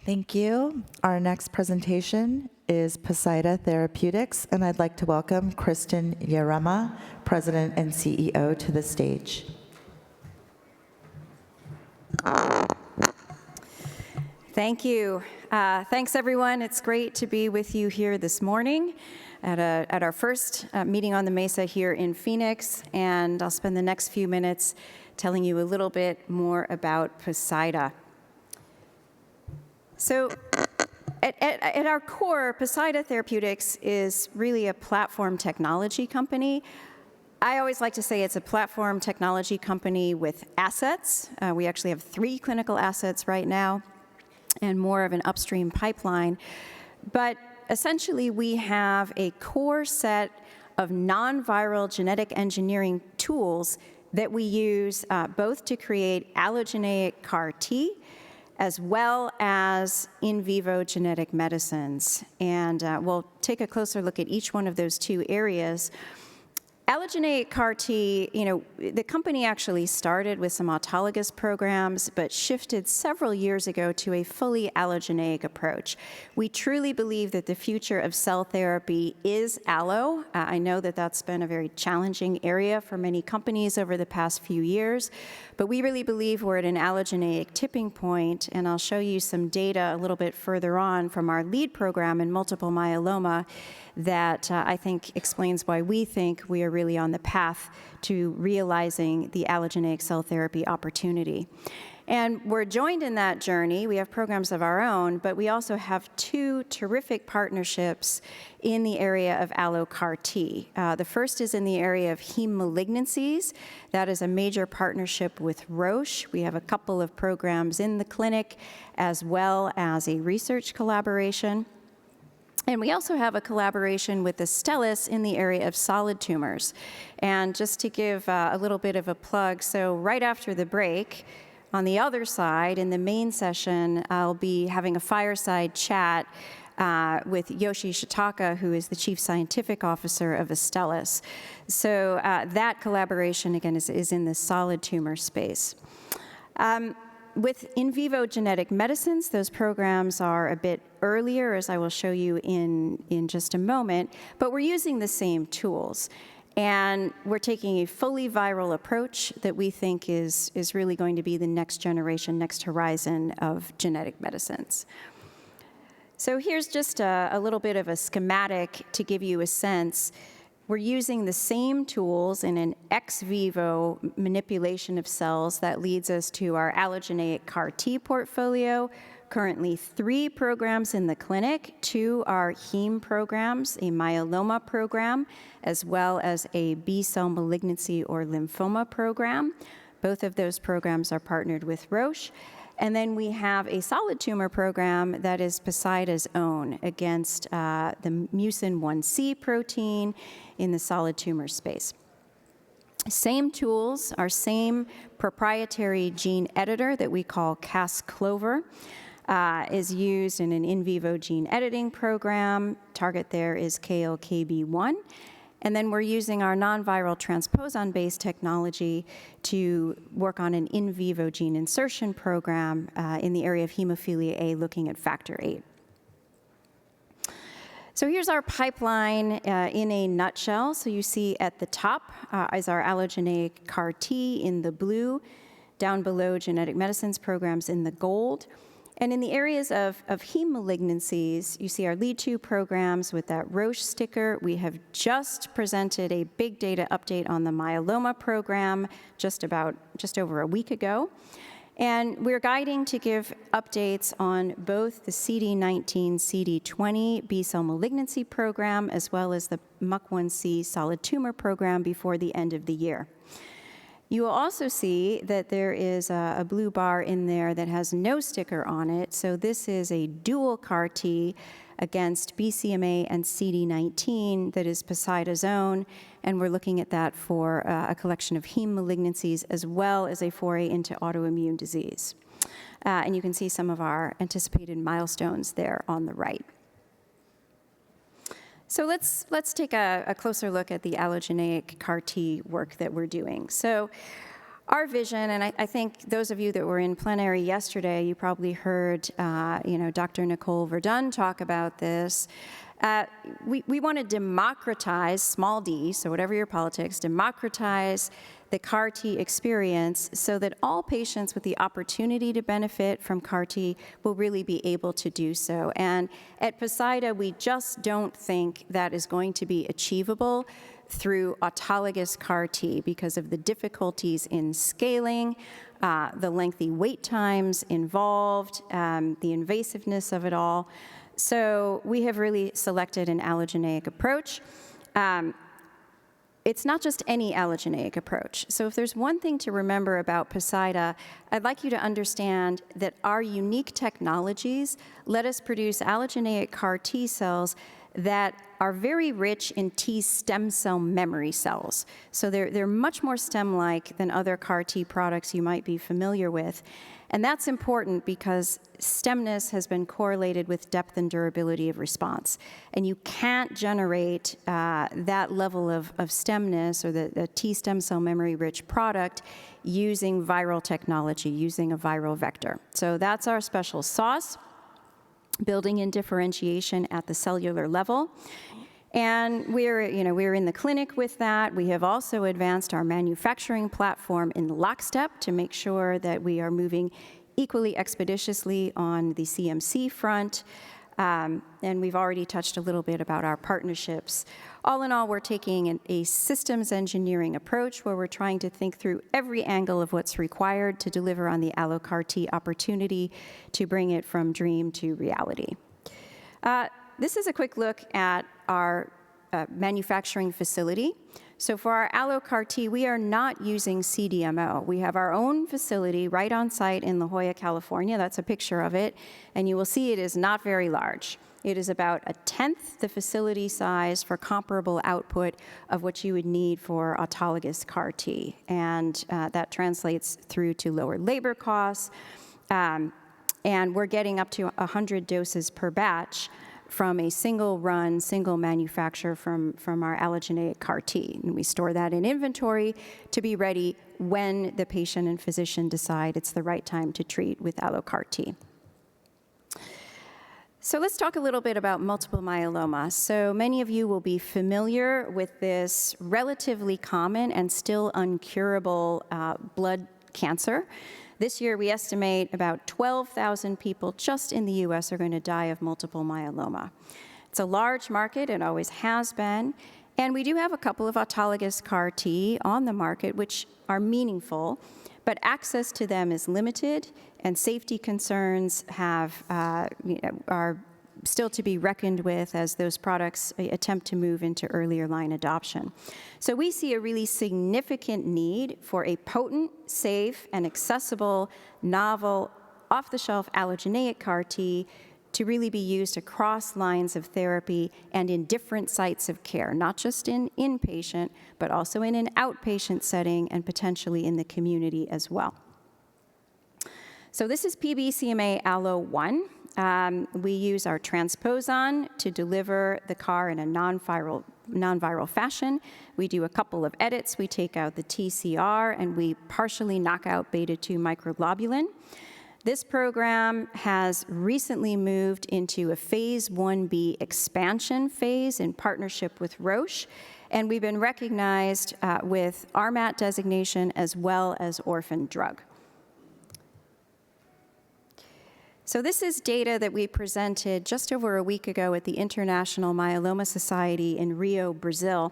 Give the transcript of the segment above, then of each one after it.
Thank you. Our next presentation is Poseida Therapeutics, and I'd like to welcome Kristen Yarema, President and CEO, to the stage. Thank you. Thanks, everyone. It's great to be with you here this morning at our first meeting on the Mesa here in Phoenix, and I'll spend the next few minutes telling you a little bit more about Poseida. So at our core, Poseida Therapeutics is really a platform technology company. I always like to say it's a platform technology company with assets. We actually have 3 clinical assets right now and more of an upstream pipeline. But essentially, we have a core set of non-viral genetic engineering tools that we use both to create allogeneic CAR T as well as in vivo genetic medicines. And we'll take a closer look at each one of those 2 areas. Allogeneic CAR T, the company actually started with some autologous programs, but shifted several years ago to a fully allogeneic approach. We truly believe that the future of cell therapy is allo. I know that that's been a very challenging area for many companies over the past few years, but we really believe we're at an allogeneic tipping point, and I'll show you some data a little bit further on from our lead program in multiple myeloma that I think explains why we think we are really on the path to realizing the allogeneic cell therapy opportunity. And we're joined in that journey. We have programs of our own, but we also have 2 terrific partnerships in the area of allo CAR T. The first is in the area of heme malignancies. That is a major partnership with Roche. We have a couple of programs in the clinic as well as a research collaboration. And we also have a collaboration with Astellas in the area of solid tumors. And just to give a little bit of a plug, so right after the break, on the other side, in the main session, I'll be having a fireside chat with Yoshi Shitaka, who is the Chief Scientific Officer of Astellas. So that collaboration, again, is in the solid tumor space. With in vivo genetic medicines, those programs are a bit earlier, as I will show you in just a moment, but we're using the same tools. And we're taking a fully viral approach that we think is really going to be the next generation, next horizon of genetic medicines. So here's just a little bit of a schematic to give you a sense. We're using the same tools in an ex vivo manipulation of cells that leads us to our allogeneic CAR T portfolio. Currently 3 programs in the clinic. 2 are heme programs, a myeloma program, as well as a B-cell malignancy or lymphoma program. Both of those programs are partnered with Roche. And then we have a solid tumor program that is Poseida's own against the mucin 1C protein in the solid tumor space. Same tools, our same proprietary gene editor that we call Cas-CLOVER is used in an in vivo gene editing program. Target there is KLKB1. And then we're using our non-viral transposon-based technology to work on an in vivo gene insertion program in the area of hemophilia A, looking at factor VIII. So here's our pipeline in a nutshell. So you see at the top is our allogeneic CAR T in the blue, down below genetic medicines programs in the gold. And in the areas of heme malignancies, you see our lead 2 programs with that Roche sticker. We have just presented a big data update on the myeloma program just over a week ago. And we're guiding to give updates on both the CD19, CD20 B-cell malignancy program, as well as the MUC1C solid tumor program before the end of the year. You will also see that there is a blue bar in there that has no sticker on it. So this is a dual CAR T against BCMA and CD19 that is Poseida's own, and we're looking at that for a collection of heme malignancies as well as a foray into autoimmune disease. And you can see some of our anticipated milestones there on the right. So let's take a closer look at the allogeneic CAR T work that we're doing. So our vision, and I think those of you that were in plenary yesterday, you probably heard Dr. Nicole Verdun talk about this. We want to democratize, small d, so whatever your politics, democratize the CAR T experience so that all patients with the opportunity to benefit from CAR T will really be able to do so. And at Poseida, we just don't think that is going to be achievable through autologous CAR T because of the difficulties in scaling, the lengthy wait times involved, the invasiveness of it all. So we have really selected an allogeneic approach. It's not just any allogeneic approach. So if there's one thing to remember about Poseida, I'd like you to understand that our unique technologies let us produce allogeneic CAR T cells that are very rich in T stem cell memory cells. So they're much more stem-like than other CAR T products you might be familiar with. And that's important because stemness has been correlated with depth and durability of response. And you can't generate that level of stemness or the T stem cell memory-rich product using viral technology, using a viral vector. So that's our special sauce, building in differentiation at the cellular level. And we're in the clinic with that. We have also advanced our manufacturing platform in lockstep to make sure that we are moving equally expeditiously on the CMC front. And we've already touched a little bit about our partnerships. All in all, we're taking a systems engineering approach where we're trying to think through every angle of what's required to deliver on the AlloCAR T opportunity to bring it from dream to reality. This is a quick look at our manufacturing facility. So for our AlloCAR T, we are not using CDMO. We have our own facility right on site in La Jolla, California. That's a picture of it. And you will see it is not very large. It is about 1/10 the facility size for comparable output of what you would need for autologous CAR T. And that translates through to lower labor costs. And we're getting up to 100 doses per batch from a single run, single manufacturer from our allogeneic CAR T. And we store that in inventory to be ready when the patient and physician decide it's the right time to treat with AlloCAR T. So let's talk a little bit about multiple myeloma. So many of you will be familiar with this relatively common and still uncurable blood cancer. This year, we estimate about 12,000 people just in the US are going to die of multiple myeloma. It's a large market, it always has been, and we do have a couple of autologous CAR T on the market which are meaningful, but access to them is limited, and safety concerns are still to be reckoned with as those products attempt to move into earlier line adoption. So we see a really significant need for a potent, safe, and accessible, novel, off-the-shelf allogeneic CAR T to really be used across lines of therapy and in different sites of care, not just in inpatient, but also in an outpatient setting and potentially in the community as well. So this is PBCMA Allo-1. We use our transposon to deliver the CAR in a non-viral fashion. We do a couple of edits. We take out the TCR, and we partially knock out beta-2 microglobulin. This program has recently moved into a phase 1B expansion phase in partnership with Roche, and we've been recognized with RMAT designation as well as orphan drug. So this is data that we presented just over a week ago at the International Myeloma Society in Rio, Brazil.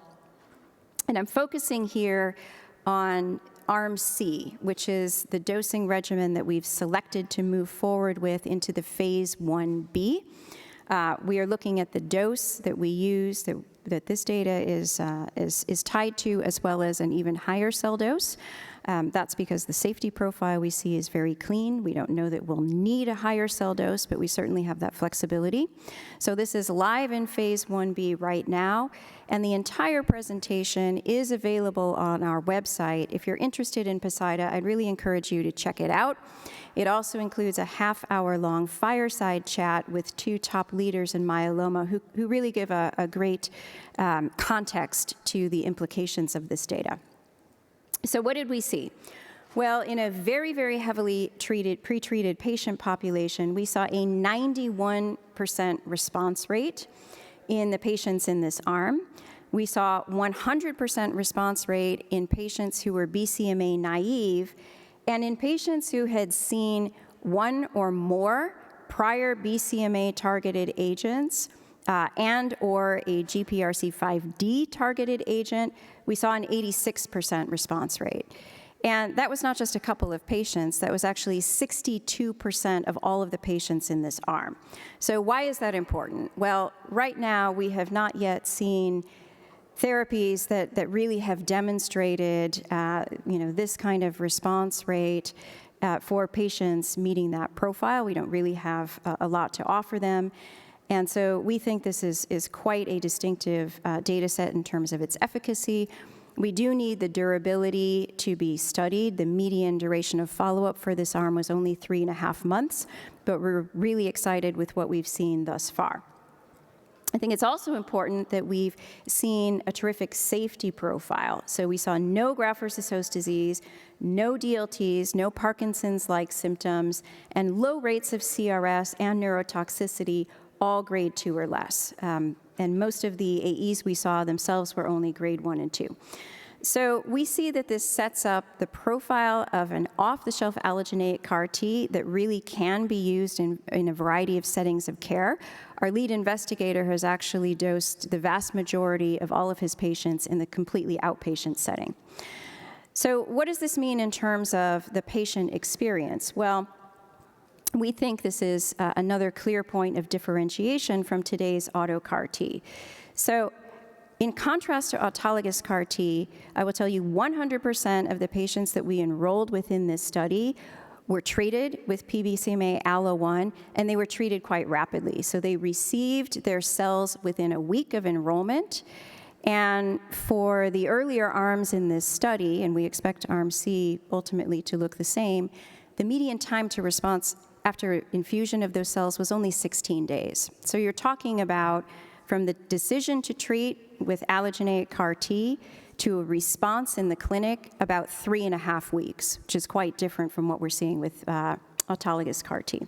And I'm focusing here on Arm C, which is the dosing regimen that we've selected to move forward with into the phase 1B. We are looking at the dose that we use, that this data is tied to, as well as an even higher cell dose. That's because the safety profile we see is very clean. We don't know that we'll need a higher cell dose, but we certainly have that flexibility. So this is live in phase 1B right now, and the entire presentation is available on our website. If you're interested in Poseida, I'd really encourage you to check it out. It also includes a half-hour-long fireside chat with two top leaders in myeloma who really give a great context to the implications of this data. So what did we see? Well, in a very, very heavily pretreated patient population, we saw a 91% response rate in the patients in this arm. We saw 100% response rate in patients who were BCMA naive, and in patients who had seen one or more prior BCMA-targeted agents and or a GPRC5D targeted agent, we saw an 86% response rate. And that was not just a couple of patients, that was actually 62% of all of the patients in this arm. So why is that important? Well, right now we have not yet seen therapies that really have demonstrated this kind of response rate for patients meeting that profile. We don't really have a lot to offer them. And so we think this is quite a distinctive data set in terms of its efficacy. We do need the durability to be studied. The median duration of follow-up for this arm was only 3.5 months, but we're really excited with what we've seen thus far. I think it's also important that we've seen a terrific safety profile. So we saw no graft-versus-host disease, no DLTs, no Parkinson's-like symptoms, and low rates of CRS and neurotoxicity, all grade 2 or less. And most of the AEs we saw themselves were only grade 1 and 2. So we see that this sets up the profile of an off-the-shelf allogeneic CAR T that really can be used in a variety of settings of care. Our lead investigator has actually dosed the vast majority of all of his patients in the completely outpatient setting. So what does this mean in terms of the patient experience? Well, we think this is another clear point of differentiation from today's auto CAR T. So in contrast to autologous CAR T, I will tell you 100% of the patients that we enrolled within this study were treated with PBCMA Allo1, and they were treated quite rapidly. So they received their cells within a week of enrollment. And for the earlier arms in this study, and we expect Arm C ultimately to look the same, the median time to response after infusion of those cells was only 16 days. So you're talking about from the decision to treat with allogeneic CAR T to a response in the clinic about 3.5 weeks, which is quite different from what we're seeing with autologous CAR T.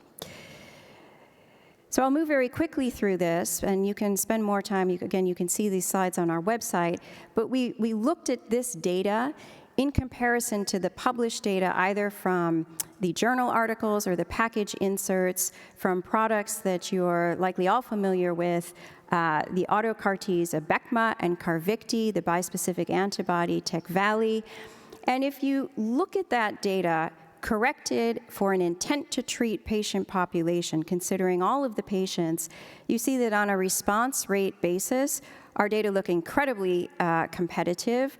So I'll move very quickly through this, and you can spend more time. Again, you can see these slides on our website. But we looked at this data in comparison to the published data, either from the journal articles or the package inserts from products that you're likely all familiar with, the auto CAR Ts, Abecma and Carvykti, the bispecific antibody, Tecvayli. And if you look at that data, corrected for an intent-to-treat patient population, considering all of the patients, you see that on a response rate basis, our data look incredibly competitive,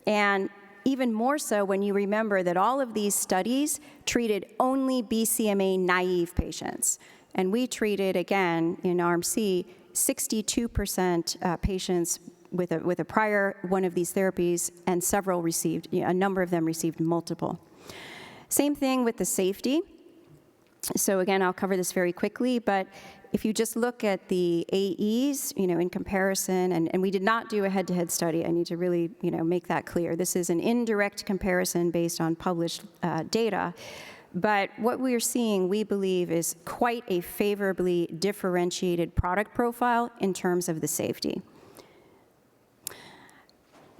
and even more so when you remember that all of these studies treated only BCMA-naive patients. And we treated, again, in Arm C, 62% patients with a prior one of these therapies, and several received, a number of them received multiple. Same thing with the safety. So again, I'll cover this very quickly, but if you just look at the AEs, in comparison, and we did not do a head-to-head study. I need to really, make that clear. This is an indirect comparison based on published data. But what we're seeing, we believe, is quite a favorably differentiated product profile in terms of the safety.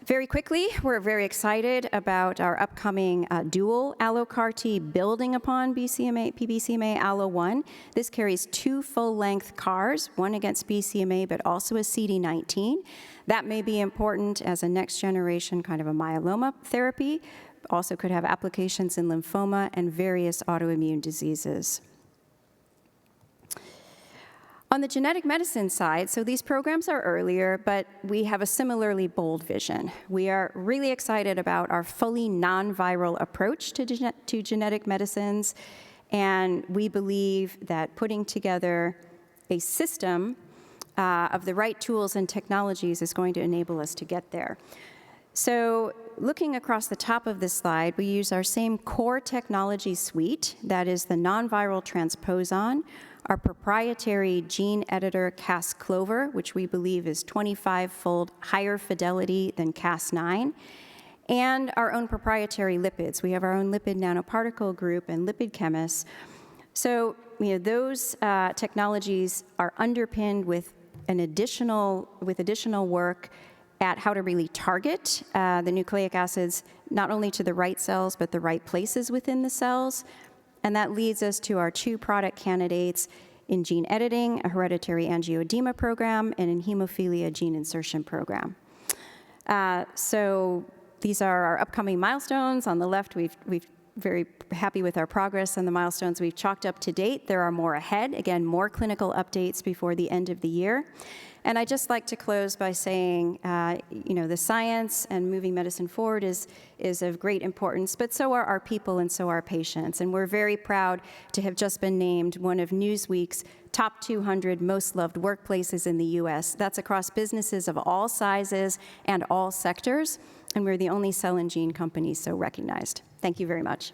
Very quickly, we're very excited about our upcoming dual allo CAR T building upon PBCMA Allo1. This carries 2 full-length CARs, one against BCMA, but also a CD19. That may be important as a next-generation kind of a myeloma therapy. Also could have applications in lymphoma and various autoimmune diseases. On the genetic medicine side, so these programs are earlier, but we have a similarly bold vision. We are really excited about our fully non-viral approach to genetic medicines, and we believe that putting together a system of the right tools and technologies is going to enable us to get there. So looking across the top of this slide, we use our same core technology suite, that is the non-viral transposon, our proprietary gene editor Cas-CLOVER, which we believe is 25-fold higher fidelity than Cas9, and our own proprietary lipids. We have our own lipid nanoparticle group and lipid chemists. So, those technologies are underpinned with additional work at how to really target the nucleic acids, not only to the right cells, but the right places within the cells. And that leads us to our 2 product candidates in gene editing, a hereditary angioedema program, and in hemophilia gene insertion program. So these are our upcoming milestones. On the left, we've very happy with our progress and the milestones we've chalked up to date. There are more ahead. Again, more clinical updates before the end of the year. And I'd just like to close by saying, the science and moving medicine forward is of great importance, but so are our people and so are patients. And we're very proud to have just been named one of Newsweek's top 200 most loved workplaces in the U.S. That's across businesses of all sizes and all sectors. And we're the only cell and gene company so recognized. Thank you very much.